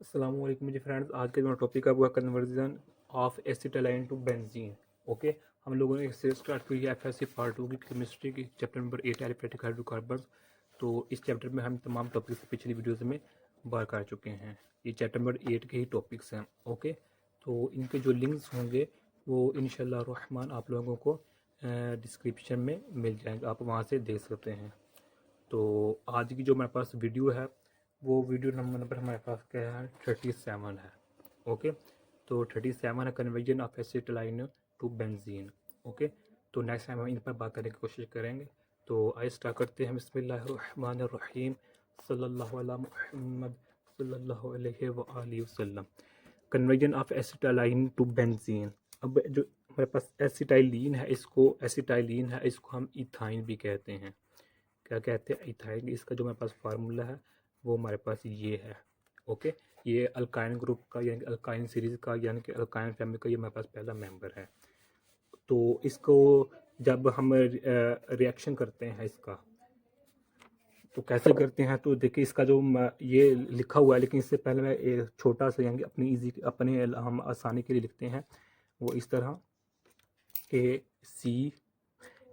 अस्सलाम वालेकुम जी फ्रेंड्स। आज का जो टॉपिक है वो है conversion of acetylene to benzene. Okay, हम लोगों ने इससे स्टार्ट की है एफएससी पार्ट 2 की केमिस्ट्री की चैप्टर नंबर 8 एलिफेटिक हाइड्रोकार्बन्स। तो इस चैप्टर में हम तमाम टॉपिक्स पिछली वीडियोस में बार कर चुके हैं। ये चैप्टर नंबर 8 के ही टॉपिक्स हैं। ओके, तो इनके जो लिंक्स होंगे वो इंशाल्लाह रहमान आप लोगों को डिस्क्रिप्शन में मिल जाएंगे, आप वहाँ से देख सकते हैं। तो आज की जो मेरे पास वीडियो है वो वीडियो नंबर हमारे पास क्या है 37 है। ओके, तो 37 है conversion of acetylene to benzene. Okay, तो नेक्स्ट टाइम हम इन पर बात करने की कोशिश करेंगे। तो आइए स्टार्ट करते हैं। बिस्मिल्लाहिर्रहमानिर्रहीम सल्लल्लाहु अला मुहम्मद सल्लल्लाहु अलैहि व आलिहि वसल्लम। Conversion of acetylene to benzene. अब जो हमारे पास एसिटाइलिन है इसको हम इथाइन भी कहते हैं। क्या कहते हैं? इथाइन। इसका जो हमारे पास फार्मूला है वो हमारे पास ये है। ओके, ये अल्काइन ग्रुप का यानी कि अल्काइन सीरीज का यानी कि अल्काइन फैमिली का ये हमारे पास पहला मेंबर है। तो इसको जब हम रिएक्शन करते हैं इसका तो कैसे करते हैं, तो देखिए इसका जो ये लिखा हुआ है, लेकिन इससे पहले मैं एक छोटा सा यानी अपने हम आसानी के लिए लिखते हैं वो इस तरह के सी।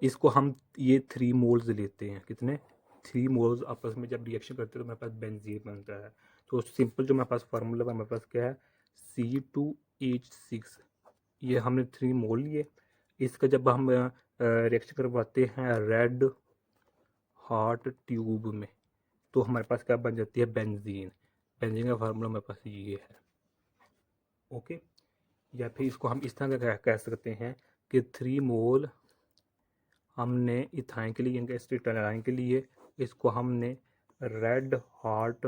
इसको हम ये 3 मोल्स लेते हैं। कितने? 3 मोल्स आपस में जब रिएक्शन करते हैं तो मेरे पास बेंजीन बनता है। तो सिंपल जो मेरे पास फार्मूला है मेरे पास क्या है C2H6। ये हमने 3 मोल लिए। इसका जब हम रिएक्शन करवाते हैं रेड हॉट ट्यूब में तो हमारे पास क्या बन जाती है? बेंजीन। बेंजीन का फार्मूला मेरे पास ये है। ओके, या फिर इसको हम इस तरह का कह सकते हैं कि 3 मोल हमने इथाइन के लिए यानी एसिटाइलिन के लिए इसको हमने रेड हॉट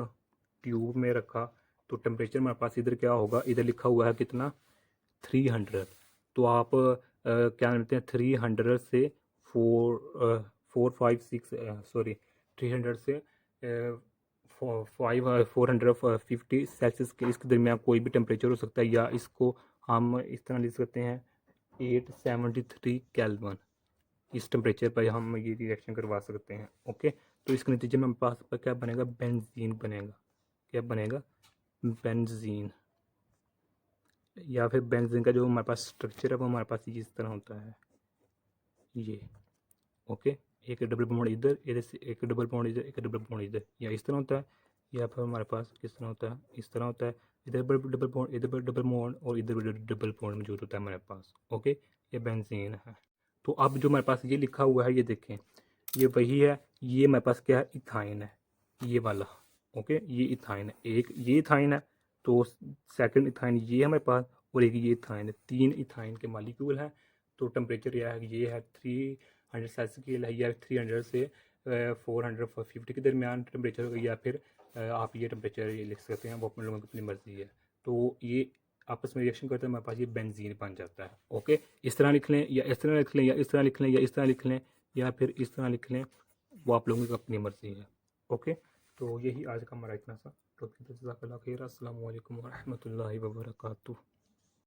ट्यूब में रखा। तो टेम्परेचर हमारे पास इधर क्या होगा? इधर लिखा हुआ है कितना? 300। तो आप क्या मिलते हैं 300 से 456 सॉरी 300 से 450 सेल्सियस के इसके दरमियान कोई भी टेम्परेचर हो सकता है, या इसको हम इस तरह लिख सकते हैं 873 केल्विन। इस टेम्परेचर पर हम ये रिएक्शन करवा सकते हैं। ओके, तो इसके नतीजे में हमारे पास पर क्या बनेगा? बेंजीन बनेगा। क्या बनेगा? बेंजीन। या फिर बेंजीन का जो हमारे पास स्ट्रक्चर है वो हमारे पास इस तरह होता है ये। ओके, एक डबल बॉन्ड इधर, इधर से एक डबल बॉन्ड इधर, एक डबल बॉन्ड इधर, या इस तरह होता है। या फिर हमारे पास किस तरह होता है? इस तरह होता है। इधर डबल बॉन्ड, इधर डबल बॉन्ड और इधर डबल बॉन्ड मौजूद होता है हमारे पास। ओके, ये बेंजीन है। तो अब जो हमारे पास ये लिखा हुआ है ये देखें, ये वही है। ये मेरे पास क्या है? इथाइन है, ये वाला। ओके, ये इथाइन है। एक ये इथाइन है, तो सेकंड इथाइन ये है मेरे पास, और एक ये इथाइन है। 3 इथाइन के मालिक्यूल हैं। तो टेम्परेचर ये है 300 सेल्सियस के लिए, या 300 से 450 के दरमियान टेम्परेचर होगा, या फिर आप ये टेम्परेचर ये लिख सकते हैं, वो अपने लोगों की अपनी मर्जी है। तो ये आपस में रिएक्शन करते हैं, हमारे पास ये बेंजीन बन जाता है। ओके, इस तरह लिख लें, या इस तरह लिख लें, या इस तरह लिख लें, या इस तरह लिख लें, या फिर इस तरह लिख लें, वो आप लोगों की अपनी मर्जी है। ओके, तो यही आज का हमारा इतना सा टॉपिक था। जज़ाकल्लाह खैर। अस्सलामु अलैकुम वरहमतुल्लाहि वबरकातुहू।